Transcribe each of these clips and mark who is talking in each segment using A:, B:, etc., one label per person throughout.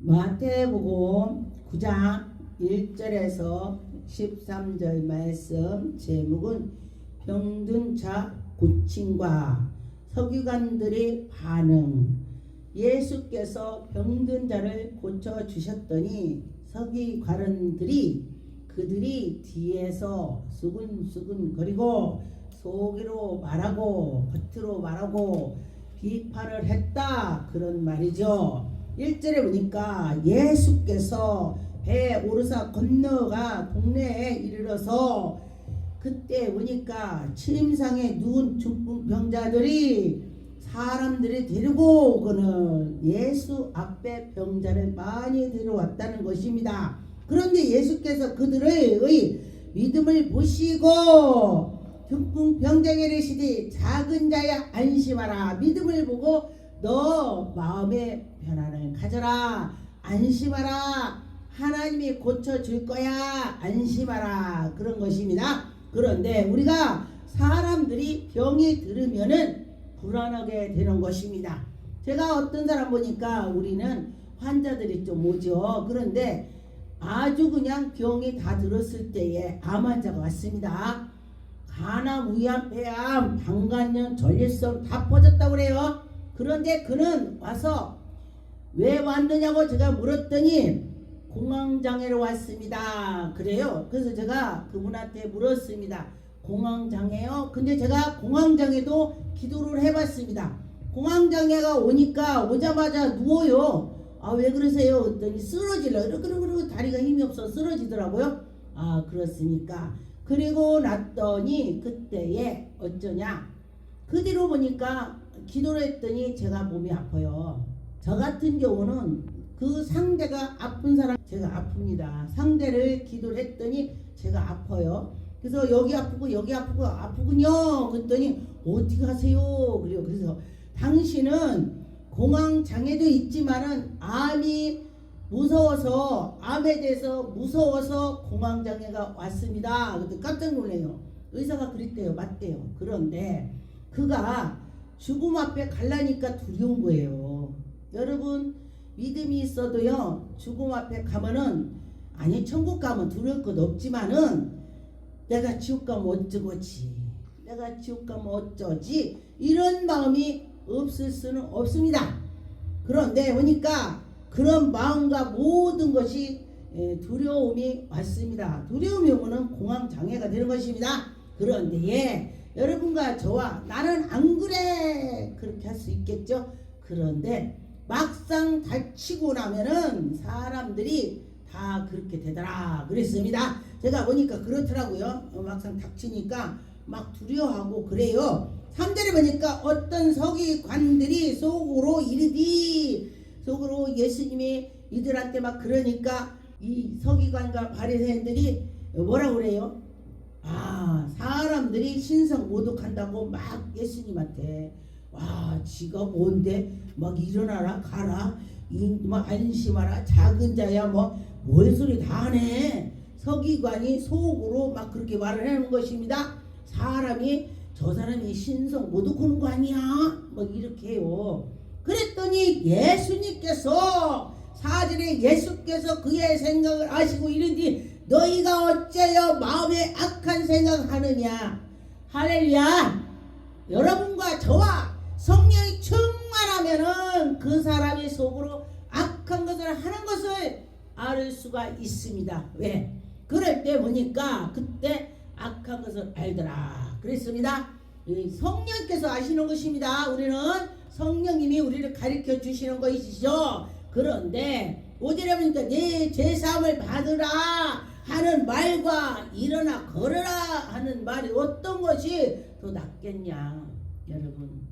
A: 마태복음 9장 1절에서 13절 말씀. 제목은 병든 자 고침과 서기관들의 반응. 예수께서 병든 자를 고쳐주셨더니 서기관들이 그들이 뒤에서 수근수근 거리고 속으로 말하고 겉으로 말하고 비판을 했다, 그런 말이죠. 1절에 보니까 예수께서 배에 오르사 건너가 동네에 이르러서 그때 보니까 침상에 누운 중풍병자들이 사람들이 데리고 오고는 예수 앞에 병자를 많이 데려왔다는 것입니다. 그런데 예수께서 그들의 믿음을 보시고 중풍병자에게 이르시되 작은 자야 안심하라. 믿음을 보고 너 마음의 편안을 가져라. 안심하라. 하나님이 고쳐줄 거야. 안심하라. 그런 것입니다. 그런데 우리가 사람들이 병이 들으면은 불안하게 되는 것입니다. 제가 어떤 사람 보니까 우리는 환자들이 좀 오죠. 그런데 아주 그냥 병이 다 들었을 때에 암 환자가 왔습니다. 간암, 위암, 폐암, 방광염, 전립선 다 퍼졌다고 그래요. 그런데 그는 와서 왜 왔느냐고 제가 물었더니 공황장애로 왔습니다. 그래요. 그래서 제가 그분한테 물었습니다. 공황장애요? 근데 제가 공황장애도 기도를 해봤습니다. 공황장애가 오자마자 누워요. 아, 왜 그러세요? 그랬더니 쓰러지려. 그러고 다리가 힘이 없어 쓰러지더라고요. 아, 그렇습니까? 그리고 났더니 그때에 어쩌냐, 그 뒤로 보니까 기도를 했더니 제가 몸이 아파요. 저 같은 경우는 그 상대가 아픈 사람, 제가 아픕니다. 상대를 기도를 했더니 제가 아파요. 그래서 여기 아프고 여기 아프고 아프군요. 그랬더니 어떻게 하세요? 그래요. 그래서 당신은 공황장애도 있지만은 암이 무서워서, 암에 대해서 무서워서 공황장애가 왔습니다. 그때 깜짝 놀래요. 의사가 그랬대요. 맞대요. 그런데 그가 죽음 앞에 갈라니까 두려운 거예요. 여러분, 믿음이 있어도요, 죽음 앞에 가면은, 아니 천국 가면 두려울 것 없지만은 내가 지옥 가면 어쩌고지, 내가 지옥 가면 어쩌지, 이런 마음이 없을 수는 없습니다. 그런데 보니까 그런 마음과 모든 것이 두려움이 왔습니다. 두려움이 오면 공황장애가 되는 것입니다. 그런데 여러분과 저와 나는 안 그래 그렇게 할 수 있겠죠. 그런데 막상 다치고 나면은 사람들이 다 그렇게 되더라 그랬습니다. 제가 보니까 그렇더라고요. 막상 닥치니까 막 두려워하고 그래요. 3절에 보니까 어떤 서기관들이 속으로 이르디, 속으로 예수님이 이들한테 막 그러니까 이 서기관과 바리새인들이 뭐라고 그래요? 아, 사람들이 신성 모독한다고 막 예수님한테, 와, 지가 뭔데 막 일어나라 가라, 막 안심하라, 작은 자야, 뭘 소리 다 하네. 서기관이 속으로 막 그렇게 말을 하는 것입니다. 사람이, 저 사람이 신성 모독하는 거 아니야? 이렇게 해요. 그랬더니 예수님께서 4절에 예수께서 그의 생각을 아시고 이르니 너희가 어째요 마음에 악한 생각하느냐. 할렐루야. 여러분과 저와 성령이 충만하면은 그 사람이 속으로 악한 것을 하는 것을 알 수가 있습니다. 왜? 그럴 때 보니까 그때 악한 것을 알더라 그랬습니다. 성령께서 아시는 것입니다. 우리는 성령님이 우리를 가르쳐 주시는 것이죠. 그런데 5절에 보니까 내 죄사함을 받으라 하는 말과 일어나 걸어라 하는 말이 어떤 것이 더 낫겠냐. 여러분,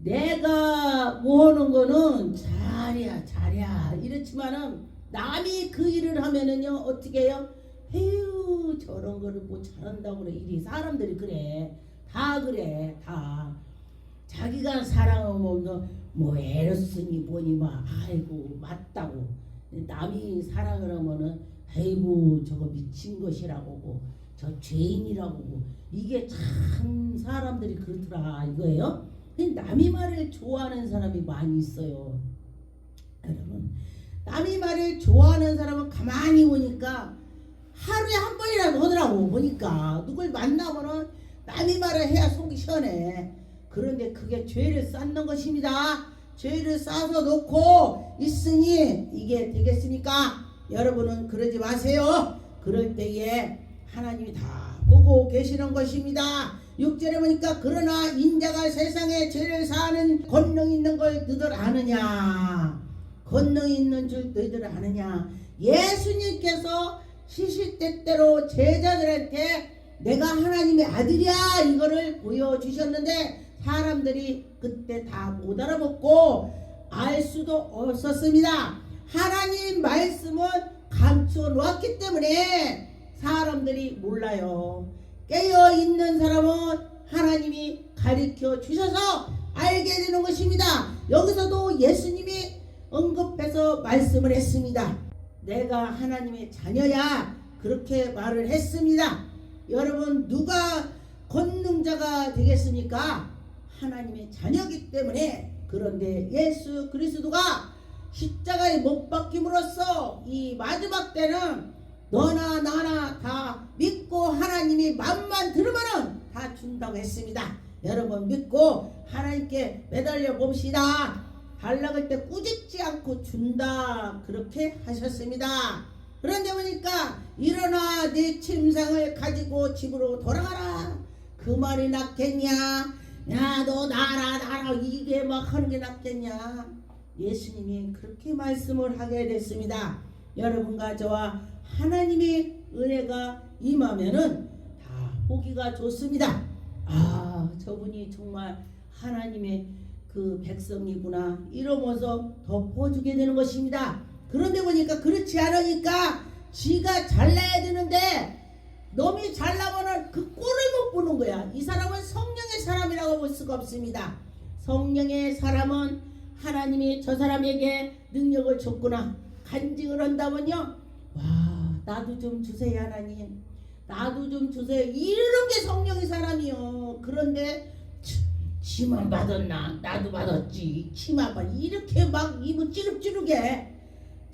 A: 내가 뭐하는 거는 잘이야 이렇지만은 남이 그 일을 하면은요 어떻게 해요? 에휴, 저런 거를 뭐 잘한다고 그래. 이리 사람들이 그래. 다 그래. 다 자기가 사랑하면 뭐 에러스니 뭐니 막 아이고 맞다고. 남이 사랑을 하면은 아이고 저거 미친 것이라고, 저 죄인이라고. 이게 참 사람들이 그렇더라 이거예요. 남이 말을 좋아하는 사람이 많이 있어요. 여러분, 남이 말을 좋아하는 사람은 가만히 보니까 하루에 한 번이라도 하더라고. 보니까 누굴 만나면은 남이 말을 해야 속이 시원해. 그런데 그게 죄를 쌓는 것입니다. 죄를 쌓아서 놓고 있으니 이게 되겠습니까? 여러분은 그러지 마세요. 그럴 때에 하나님이 다 보고 계시는 것입니다. 6절에 보니까 그러나 인자가 세상에 죄를 사하는 권능 있는 걸 너희들 아느냐? 권능 있는 줄 너희들 아느냐? 예수님께서 시시때때로 제자들한테 내가 하나님의 아들이야 이거를 보여주셨는데 사람들이 그때 다 못 알아먹고 알 수도 없었습니다. 하나님 말씀은 감추어 놓았기 때문에 사람들이 몰라요. 깨어있는 사람은 하나님이 가르쳐 주셔서 알게 되는 것입니다. 여기서도 예수님이 언급해서 말씀을 했습니다. 내가 하나님의 자녀야 그렇게 말을 했습니다. 여러분 누가 권능자가 되겠습니까? 하나님의 자녀이기 때문에. 그런데 예수 그리스도가 십자가에 못 박힘으로써 이 마지막 때는 너나 나나 다 믿고 하나님이 맘만 들으면은 다 준다고 했습니다. 여러분 믿고 하나님께 매달려 봅시다. 달라갈 때 꾸짖지 않고 준다 그렇게 하셨습니다. 그런데 보니까 일어나 네 침상을 가지고 집으로 돌아가라 그 말이 낫겠냐? 야 너 나라 이게 막 하는 게 낫겠냐? 예수님이 그렇게 말씀을 하게 됐습니다. 여러분과 저와 하나님의 은혜가 임하면은 다 보기가 좋습니다. 아 저분이 정말 하나님의 그 백성이구나 이러면서 덮어주게 되는 것입니다. 그런데 보니까 그렇지 않으니까 지가 잘나야 되는데 놈이 잘나면은 그 꼴을 못 보는 거야. 이 사람은 성령의 사람이라고 볼 수가 없습니다. 성령의 사람은 하나님이 저 사람에게 능력을 줬구나 간증을 한다면요, 와 나도 좀 주세요 하나님, 나도 좀 주세요, 이런 게 성령의 사람이요. 그런데 치만 받았나? 나도 받았지. 치만 받 이렇게 막 입을 찌룩찌룩해.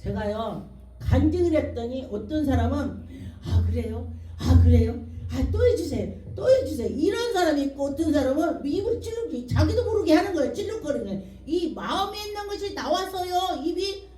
A: 제가요 간증을 했더니 어떤 사람은 아 그래요? 아 그래요? 아 또 해주세요. 또 해주세요. 이런 사람이 있고 어떤 사람은 입을 찌룩 자기도 모르게 하는 거예요. 찌룩거리는 거예요. 이 마음에 있는 것이 나와서요 입이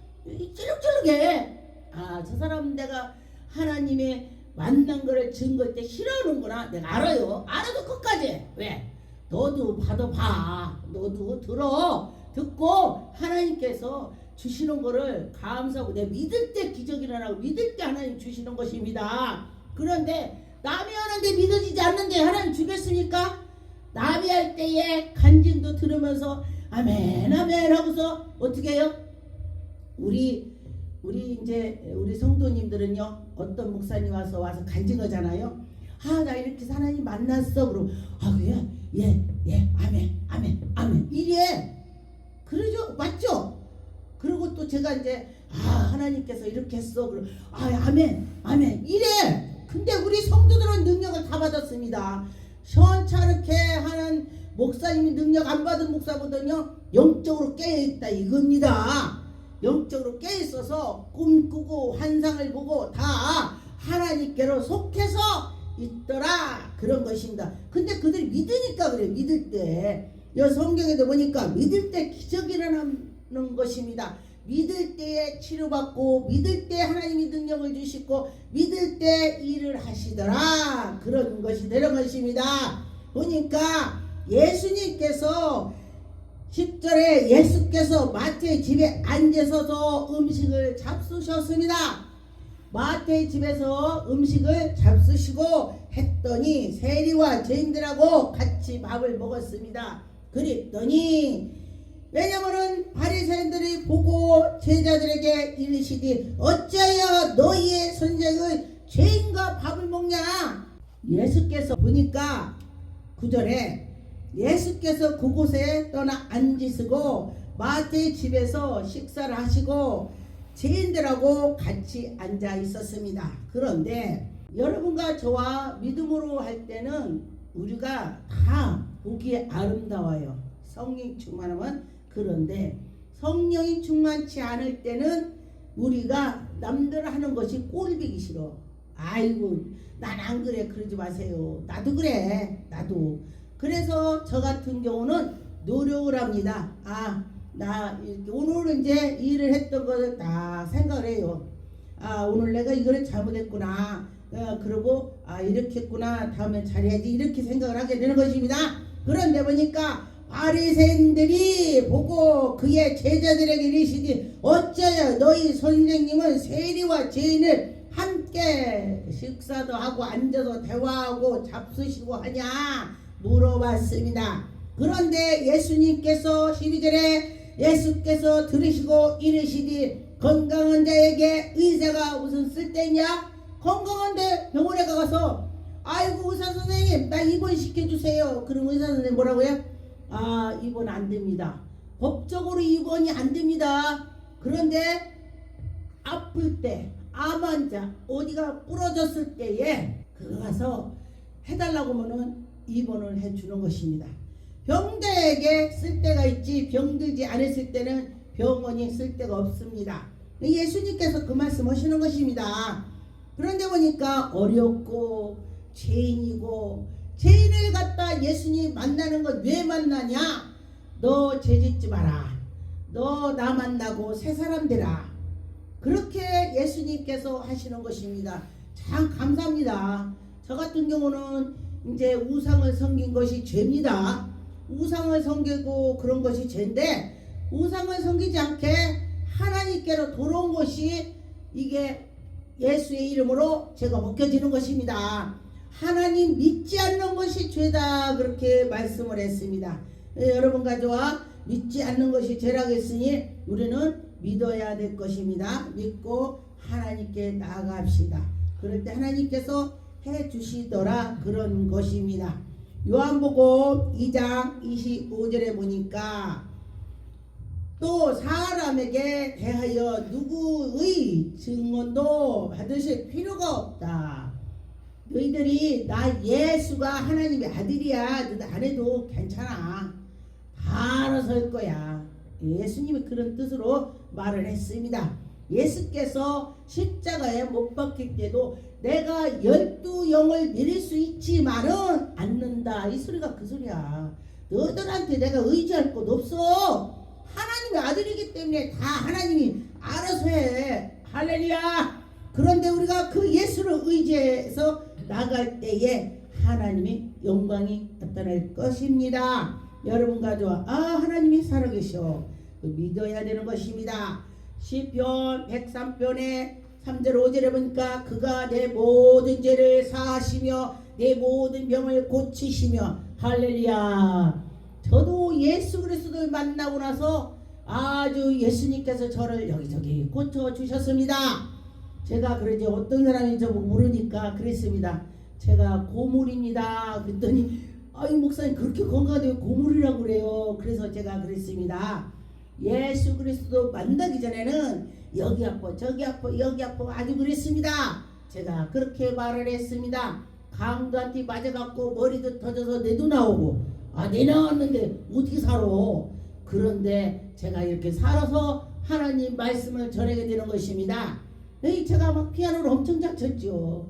A: 찌룩찌룩해. 아 저 사람 내가 하나님의 만난 거를 증거할 때 싫어하는구나. 내가 알아요. 알아도 끝까지. 왜? 너도 받아봐. 너도 들어. 듣고 하나님께서 주시는 거를 감사하고 내 믿을 때 기적이 일어나고 믿을 때 하나님 주시는 것입니다. 그런데 남이 하는데 믿어지지 않는데 하나님 주겠습니까? 남이 할 때에 간증도 들으면서 아멘 아멘 하고서 어떻게 해요? 우리 성도님들은요 어떤 목사님 와서 간증하잖아요. 아 나 이렇게 하나님 만났어. 그럼 아 그래? 예 아멘 이래. 그러죠? 맞죠? 그리고 또 제가 이제 아 하나님께서 이렇게 했어. 그럼 아 아멘 이래. 근데 우리 성도들은 능력을 다 받았습니다. 시원찮게 하는 목사님이 능력 안 받은 목사보다는요 영적으로 깨어있다 이겁니다. 영적으로 깨어있어서 꿈꾸고 환상을 보고 다 하나님께로 속해서 있더라 그런 것입니다. 근데 그들이 믿으니까 그래. 믿을 때 성경에도 보니까 믿을 때 기적이 일어나는 것입니다. 믿을 때에 치료받고 믿을 때 하나님이 능력을 주시고 믿을 때 일을 하시더라 그런 것이 되는 것입니다. 보니까 예수님께서 10절에 예수께서 마태의 집에 앉으셔서 음식을 잡수셨습니다. 마태의 집에서 음식을 잡수시고 했더니 세리와 죄인들하고 같이 밥을 먹었습니다. 그랬더니 왜냐면은 바리새인들이 보고 제자들에게 이르시되 어찌하여 너희의 선생의 죄인과 밥을 먹냐? 예수께서 보니까 9절에 예수께서 그곳에 떠나 앉으시고 마태의 집에서 식사를 하시고 죄인들하고 같이 앉아 있었습니다. 그런데 여러분과 저와 믿음으로 할 때는 우리가 다 보기에 아름다워요. 성령 충만하면. 그런데 성령이 충만치 않을 때는 우리가 남들 하는 것이 꼴보기 싫어. 아이고 난 안 그래. 그러지 마세요. 나도 그래. 나도. 그래서 저 같은 경우는 노력을 합니다. 나 오늘 이제 일을 했던 거를 다 생각을 해요. 오늘 내가 이거를 잘못했구나. 그러고 이렇게 했구나. 다음에 잘해야지. 이렇게 생각을 하게 되는 것입니다. 그런데 보니까 바리새인들이 보고 그의 제자들에게 이르시되 어찌하여 너희 선생님은 세리와 죄인을 함께 식사도 하고 앉아서 대화하고 잡수시고 하냐 물어봤습니다. 그런데 예수님께서 12절에 예수께서 들으시고 이르시되 건강한 자에게 의사가 무슨 쓸데있냐? 건강한데 병원에 가서 아이고 의사 선생님 나 입원시켜주세요. 그럼 의사 선생님 뭐라고요? 입원 안 됩니다. 법적으로 입원이 안 됩니다. 그런데 아플 때 암 환자 어디가 부러졌을 때에 그거 가서 해달라고 하면은 입원을 해주는 것입니다. 병자에게 쓸데가 있지 병들지 않았을 때는 병원이 쓸데가 없습니다. 예수님께서 그 말씀 하시는 것입니다. 그런데 보니까 어렵고 죄인이고 죄인을 갖다 예수님 만나는 건 왜 만나냐? 너 죄짓지 마라. 너 나 만나고 새 사람 되라. 그렇게 예수님께서 하시는 것입니다. 참 감사합니다. 저 같은 경우는 이제 우상을 섬긴 것이 죄입니다. 우상을 섬기고 그런 것이 죄인데 우상을 섬기지 않게 하나님께로 돌아온 것이 이게 예수의 이름으로 제가 먹혀지는 것입니다. 하나님 믿지 않는 것이 죄다 그렇게 말씀을 했습니다. 여러분 가져와 믿지 않는 것이 죄라고 했으니 우리는 믿어야 될 것입니다. 믿고 하나님께 나아갑시다. 그럴 때 하나님께서 해 주시더라 그런 것입니다. 요한복음 2장 25절에 보니까 또 사람에게 대하여 누구의 증언도 받으실 필요가 없다. 너희들이 나 예수가 하나님의 아들이야. 너희들 안 해도 괜찮아. 다 알아서 할 거야. 예수님이 그런 뜻으로 말을 했습니다. 예수께서 십자가에 못 박힐 때도 내가 12영을 내릴 수 있지만은 않는다. 이 소리가 그 소리야. 너희들한테 내가 의지할 것 없어. 하나님의 아들이기 때문에 다 하나님이 알아서 해. 할렐루야. 그런데 우리가 그 예수를 의지해서 나갈 때에 하나님의 영광이 나타날 것입니다. 여러분 가져와 하나님이 살아계셔. 믿어야 되는 것입니다. 시편 103편에 3절 5절에 보니까 그가 내 모든 죄를 사하시며 내 모든 병을 고치시며 할렐루야. 저도 예수 그리스도를 만나고 나서 아주 예수님께서 저를 여기저기 고쳐주셨습니다. 제가 그러지 어떤 사람인지 모르니까 그랬습니다. 제가 고물입니다. 그랬더니 아이 목사님 그렇게 건강한데 고물이라고 그래요. 그래서 제가 그랬습니다. 예수 그리스도 만나기 전에는 여기 아파 저기 아파 여기 아파 아주 그랬습니다. 제가 그렇게 말을 했습니다. 강도한테 맞아갖고 머리도 터져서 뇌도 나오고 뇌 나왔는데 어떻게 살아. 그런데 제가 이렇게 살아서 하나님 말씀을 전하게 되는 것입니다. 제가 막 피아노를 엄청 잘 쳤죠.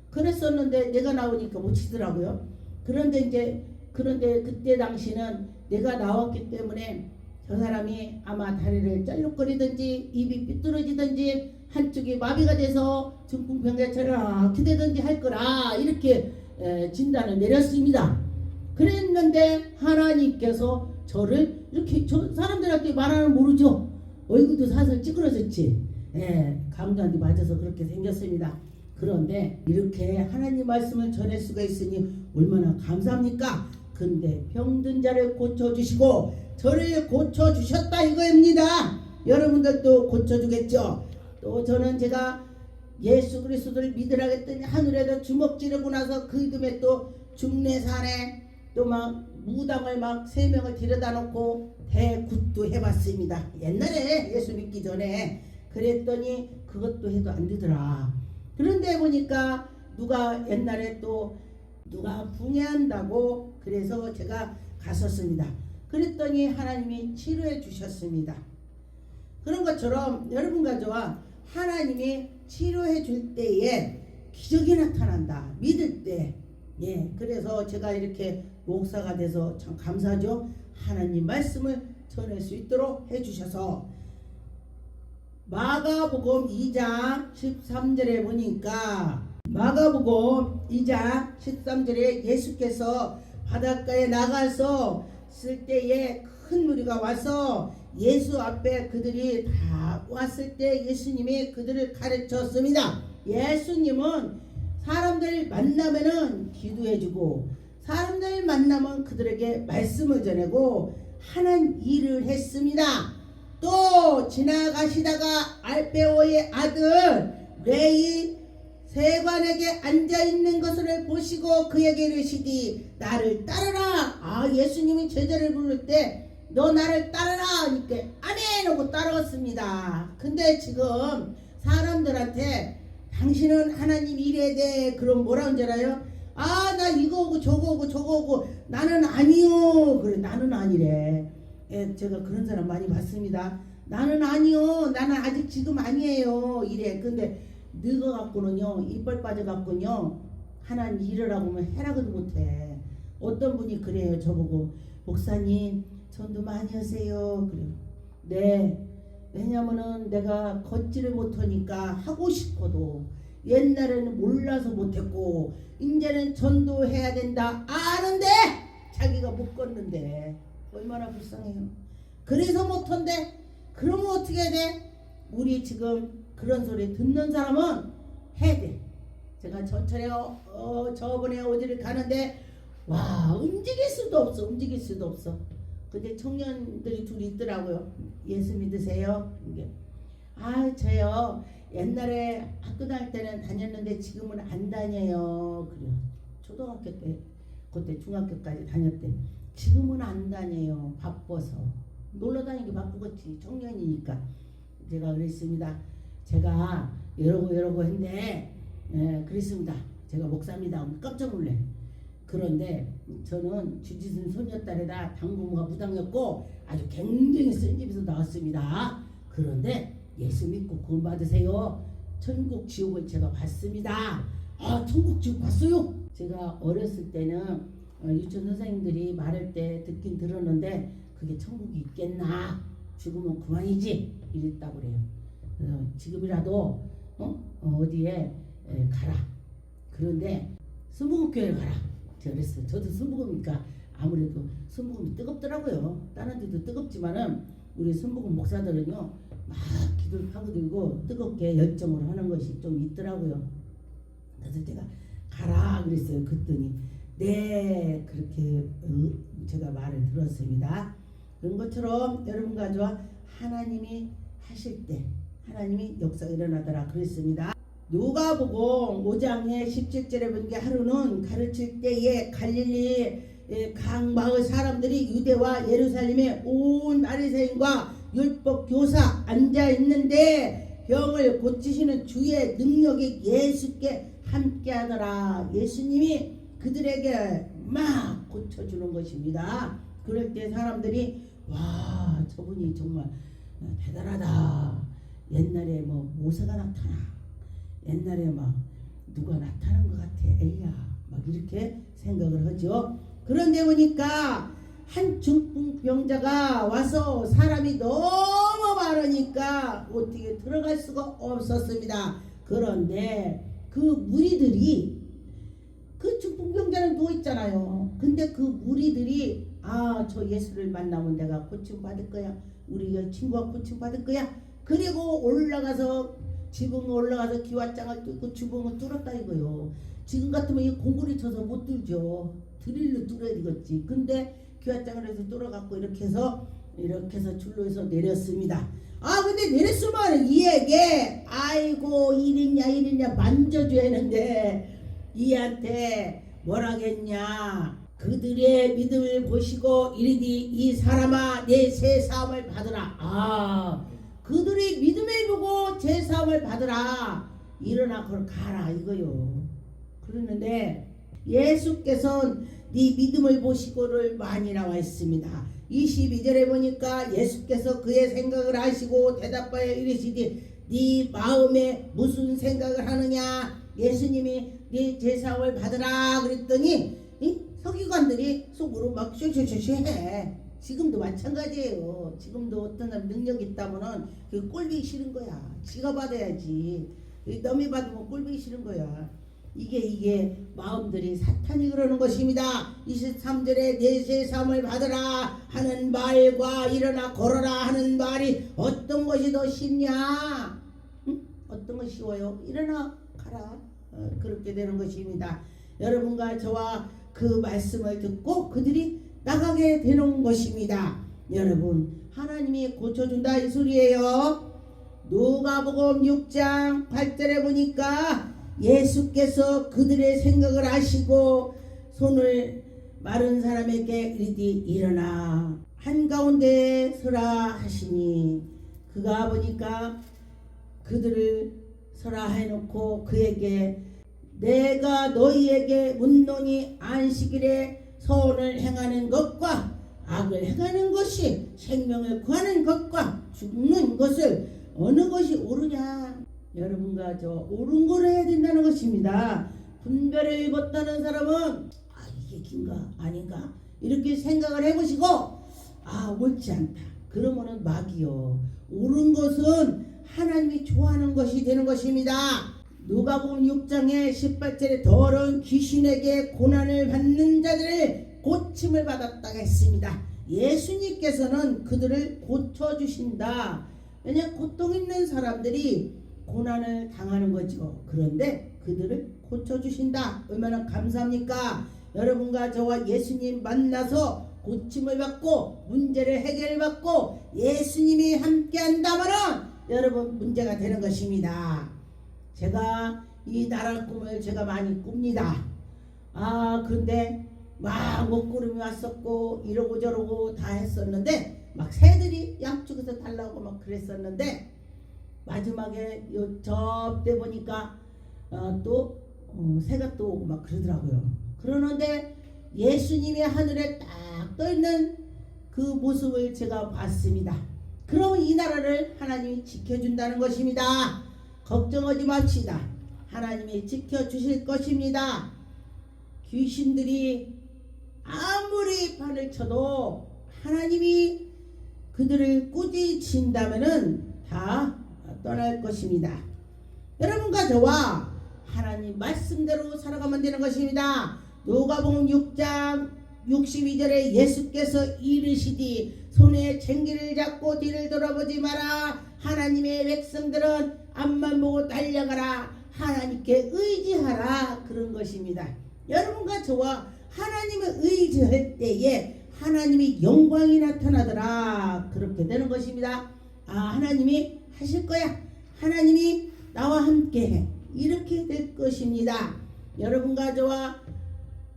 A: 그랬었는데 내가 나오니까 못 치더라고요. 그런데 그때 당시는 내가 나왔기 때문에 저 사람이 아마 다리를 짤룩거리든지 입이 삐뚤어지든지 한쪽이 마비가 돼서 중풍병자처럼 이렇게 되든지 할 거라 이렇게 진단을 내렸습니다. 그랬는데 하나님께서 저를 이렇게 저 사람들한테 말하는 모르죠. 얼굴도 사실 찌그러졌지. 감독한테 맞아서 그렇게 생겼습니다. 그런데 이렇게 하나님 말씀을 전할 수가 있으니 얼마나 감사합니까? 근데 병든 자를 고쳐주시고 저를 고쳐주셨다 이거입니다. 여러분들도 고쳐주겠죠? 또 저는 제가 예수 그리스도를 믿으라 했더니 하늘에다 주먹 찌르고 나서 그 이듬해 또 중내산에 또 막 무당을 막 3명을 데려다 놓고 대굿도 해봤습니다. 옛날에 예수 믿기 전에 그랬더니 그것도 해도 안 되더라. 그런데 보니까 누가 옛날에 또 누가 붕해한다고 그래서 제가 갔었습니다. 그랬더니 하나님이 치료해 주셨습니다. 그런 것처럼 여러분 가져와 하나님이 치료해 줄 때에 기적이 나타난다. 믿을 때. 예, 그래서 제가 이렇게 목사가 돼서 참 감사하죠. 하나님 말씀을 전할 수 있도록 해주셔서 마가복음 2장 13절에 보니까 마가복음 2장 13절에 예수께서 바닷가에 나가서 쓸 때에 큰 무리가 와서 예수 앞에 그들이 다 왔을 때 예수님이 그들을 가르쳤습니다. 예수님은 사람들 만나면은 기도해주고 사람들 만나면 그들에게 말씀을 전하고 하는 일을 했습니다. 또 지나가시다가 알페오의 아들 레위 세관에게 앉아있는 것을 보시고 그에게 이르시되 나를 따르라. 예수님이 제자를 부를 때 너 나를 따르라 하니까 아멘 하고 따라갔습니다. 근데 지금 사람들한테 당신은 하나님 일해야 돼. 그럼 뭐라는 줄 알아요? 나 이거 오고 저거 오고 저거 오고 나는 아니요. 그래 나는 아니래. 예, 제가 그런 사람 많이 봤습니다. 나는 아니요. 나는 아직 지금 아니에요. 이래. 근데 늙어갖고는요 이빨 빠져갖고는요 하나님 일을 하고 해라고도 못해. 어떤 분이 그래요. 저보고 목사님 전도 많이 하세요. 그래요. 네. 왜냐면은 내가 걷지를 못하니까 하고 싶어도 옛날에는 몰라서 못했고 이제는 전도해야 된다 아는데 자기가 못 걷는데 얼마나 불쌍해요. 그래서 못한대. 그러면 어떻게 해야 돼? 우리 지금 그런 소리 듣는 사람은 해야 돼. 제가 전철에 저번에 어디를 가는데 와 움직일 수도 없어. 움직일 수도 없어. 근데 청년들이 둘이 있더라고요. 예수 믿으세요? 이게 저요 옛날에 학교 다닐 때는 다녔는데 지금은 안 다녀요. 그래요. 초등학교 때 그때 중학교까지 다녔대. 지금은 안 다녀요. 바빠서. 놀러 다니기 바쁘겠지. 청년이니까. 제가 그랬습니다. 제가 이러고 했는데 그랬습니다. 제가 목사입니다. 깜짝 놀래. 그런데 저는 주지순 소녀딸에다 당부모가 무당이었고 아주 굉장히 센 집에서 나왔습니다. 그런데 예수 믿고 구원 받으세요. 천국 지옥을 제가 봤습니다. 천국 지옥 봤어요? 제가 어렸을 때는 유치원 선생님들이 말할 때 듣긴 들었는데 그게 천국이 있겠나? 죽으면 그만이지 이랬다고 그래요. 그래서 지금이라도 어디에 가라. 그런데 순복음교회를 가라. 제가 그랬어요. 저도 순복음이니까 아무래도 순복음이 뜨겁더라고요. 다른 데도 뜨겁지만은 우리 순복음 목사들은요 막 기도를 하고 들고 뜨겁게 열정으로 하는 것이 좀 있더라고요. 그래서 제가 가라 그랬어요. 그랬더니 네 그렇게 제가 말을 들었습니다. 그런 것처럼 여러분과 저와 하나님이 하실 때 하나님이 역사가 일어나더라 그랬습니다. 누가복음 5장의 17절에 보니까 하루는 가르칠 때에 갈릴리 각 마을 사람들이 유대와 예루살렘에 온 바리새인과 율법 교사 앉아 있는데 병을 고치시는 주의 능력이 예수께 함께하더라. 예수님이 그들에게 막 고쳐주는 것입니다. 그럴 때 사람들이 와 저분이 정말 대단하다. 옛날에 뭐 모세가 나타나. 옛날에 막 누가 나타난 것 같아. 에이야 막 이렇게 생각을 하죠. 그런데 보니까 한 중풍병자가 와서 사람이 너무 많으니까 어떻게 들어갈 수가 없었습니다. 그런데 그 무리들이 그 중풍병자는 누워있잖아요. 근데 그 무리들이 저 예수를 만나면 내가 고침받을 거야. 우리 친구가 고침받을 거야. 그리고 올라가서 지붕 올라가서 기와장을 뚫고 주봉을 뚫었다 이거요. 지금 같으면 이 공구리 쳐서 못 뚫죠. 드릴로 뚫어야 되겠지. 근데 기와장을 해서 뚫어갖고 이렇게 해서 줄로 해서 내렸습니다. 근데 내렸으면 이에게 아이고 이랬냐 만져줘야 하는데 이한테 뭐라겠냐. 그들의 믿음을 보시고 이르디 이 사람아 내 새 사함을 받으라. 그들이 믿음을 보고 제 사함을 받으라. 일어나 그걸 가라 이거요. 그러는데 예수께서는 네 믿음을 보시고를 많이 나와 있습니다. 22절에 보니까 예수께서 그의 생각을 하시고 대답하여 이르시되 네 마음에 무슨 생각을 하느냐. 예수님이 네 제사함을 받으라 그랬더니 이 서기관들이 속으로 막 쇼쇼쇼쇼해. 지금도 마찬가지예요. 지금도 어떤 사람 능력 있다면은 그 꼴보기 싫은 거야. 지가 받아야지. 남이 받으면 꼴보기 싫은 거야. 이게 마음들이 사탄이 그러는 것입니다. 23절에 내 제사함을 받으라 하는 말과 일어나 걸어라 하는 말이 어떤 것이 더 쉽냐? 응? 어떤 것이 쉬워요? 일어나 가라. 그렇게 되는 것입니다. 여러분과 저와 그 말씀을 듣고 그들이 나가게 되는 것입니다. 여러분, 하나님이 고쳐준다 이 소리예요. 누가복음 6장 8절에 보니까 예수께서 그들의 생각을 아시고 손을 마른 사람에게 이르되 일어나 한가운데 서라 하시니 그가 보니까 그들을 서라 해놓고 그에게 내가 너희에게 묻노니 안식일에 선을 행하는 것과 악을 행하는 것이 생명을 구하는 것과 죽는 것을 어느 것이 옳으냐. 여러분과 저 옳은 걸 해야 된다는 것입니다. 분별을 입었다는 사람은 이게 긴가 아닌가 이렇게 생각을 해보시고 옳지 않다 그러면은 막이요. 옳은 것은 하나님이 좋아하는 것이 되는 것입니다. 누가복음 6장에 18절에 더러운 귀신에게 고난을 받는 자들을 고침을 받았다 했습니다. 예수님께서는 그들을 고쳐주신다. 왜냐하면 고통 있는 사람들이 고난을 당하는 거죠. 그런데 그들을 고쳐주신다. 얼마나 감사합니까? 여러분과 저와 예수님 만나서 고침을 받고 문제를 해결받고 예수님이 함께 한다면 여러분 문제가 되는 것입니다. 제가 이 나라 꿈을 제가 많이 꿉니다. 그런데 막 먹구름이 왔었고 이러고 저러고 다 했었는데 막 새들이 양쪽에서 달라고 막 그랬었는데 마지막에 저때 보니까 또 새가 또 오고 막 그러더라고요. 그러는데 예수님이 하늘에 딱 떠있는 그 모습을 제가 봤습니다. 그러면 이 나라를 하나님이 지켜준다는 것입니다. 걱정하지 맙시다. 하나님이 지켜주실 것입니다. 귀신들이 아무리 판을 쳐도 하나님이 그들을 꾸짖힌다면은 다 떠날 것입니다. 여러분과 저와 하나님 말씀대로 살아가면 되는 것입니다. 누가복음 6장 62절에 예수께서 이르시되 손에 쟁기를 잡고 뒤를 돌아보지 마라. 하나님의 백성들은 앞만 보고 달려가라. 하나님께 의지하라. 그런 것입니다. 여러분과 저와 하나님을 의지할 때에 하나님의 영광이 나타나더라. 그렇게 되는 것입니다. 하나님이 하실 거야. 하나님이 나와 함께해. 이렇게 될 것입니다. 여러분과 저와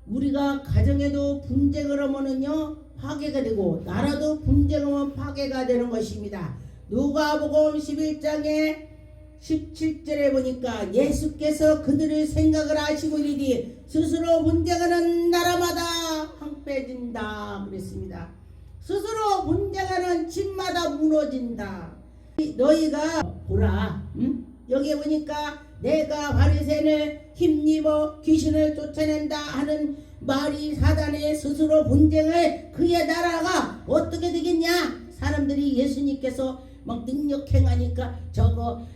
A: 우리가 가정에도 분쟁을 하면은요 파괴가 되고 나라도 분쟁을 하면 파괴가 되는 것입니다. 누가복음 11장에 17절에 보니까 예수께서 그들의 생각을 아시고 이르되 스스로 분쟁하는 나라마다 황폐해진다 그랬습니다. 스스로 분쟁하는 집마다 무너진다. 너희가 보라. 여기에 보니까 내가 바리새인을 힘입어 귀신을 쫓아낸다 하는 말이 사단의 스스로 분쟁을 그의 나라가 어떻게 되겠냐. 사람들이 예수님께서 막 능력 행하니까 저거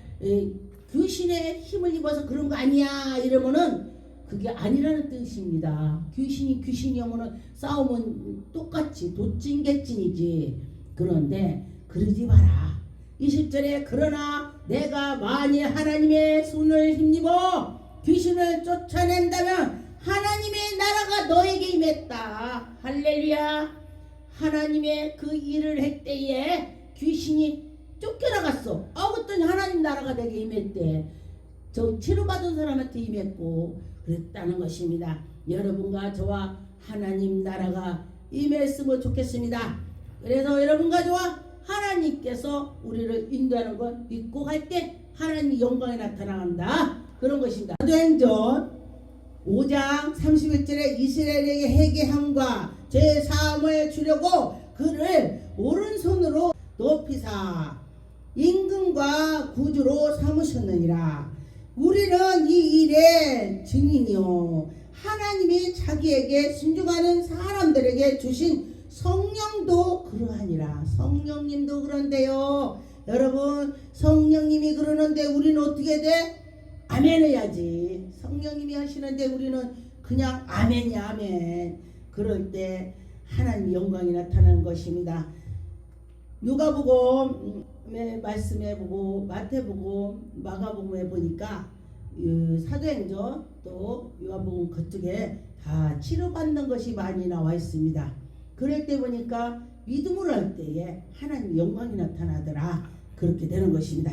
A: 귀신의 힘을 입어서 그런 거 아니야 이러면은 그게 아니라는 뜻입니다. 귀신이 귀신이오면은 싸우면 똑같이 도찐개찐이지. 그런데 그러지 마라. 20절에 그러나 내가 만일 하나님의 손을 힘입어 귀신을 쫓아낸다면 하나님의 나라가 너에게 임했다. 할렐루야. 하나님의 그 일을 할 때에 귀신이 쫓겨나갔어. 그랬더니 하나님 나라가 내게 임했대. 저 치료받은 사람한테 임했고 그랬다는 것입니다. 여러분과 저와 하나님 나라가 임했으면 좋겠습니다. 그래서 여러분과 저와 하나님께서 우리를 인도하는 걸 믿고 갈 때 하나님의 영광이 나타난다. 그런 것입니다. 사도행전 5장 31절에 이스라엘에게 회개함과 제 사함을 주려고 그를 오른손으로 높이사 임금과 구주로 삼으셨느니라. 우리는 이 일의 증인이요 하나님이 자기에게 순종하는 사람들에게 주신 성령도 그러하니라. 성령님도 그런데요 여러분, 성령님이 그러는데 우리는 어떻게 돼? 아멘 해야지. 성령님이 하시는데 우리는 그냥 아멘이야 아멘. 그럴 때 하나님의 영광이 나타나는 것입니다. 누가복음의 말씀해 보고 마태복음 마가복음에 보니까 사도행전 또 요한복음 그쪽에 다 치료받는 것이 많이 나와 있습니다. 그럴 때 보니까 믿음으로 할 때에 하나님의 영광이 나타나더라. 그렇게 되는 것입니다.